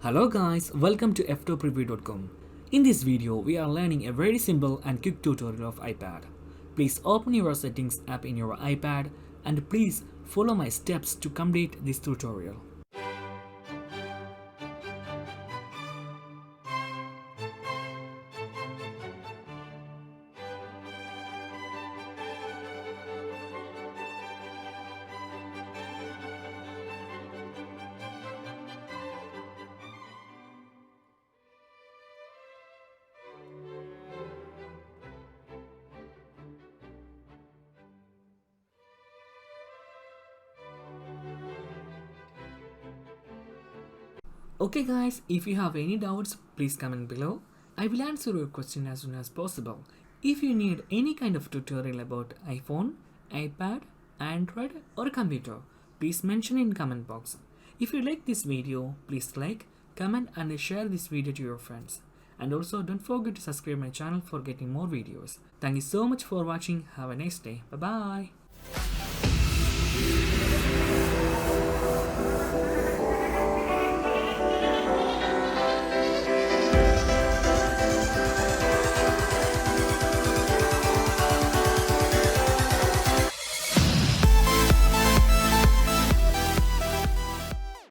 Hello guys, welcome to Ftopreview.com. In this video, we are learning a very simple and quick tutorial of iPad. Please open your settings app in your iPad and please follow my steps to complete this tutorial. Okay guys, if you have any doubts, please comment below. I will answer your question as soon as possible. If you need any kind of tutorial about iPhone, iPad, Android or computer, please mention in comment box. If you like this video, please like, comment and share this video to your friends. And also don't forget to subscribe my channel for getting more videos. Thank you so much for watching. Have a nice day. Bye bye.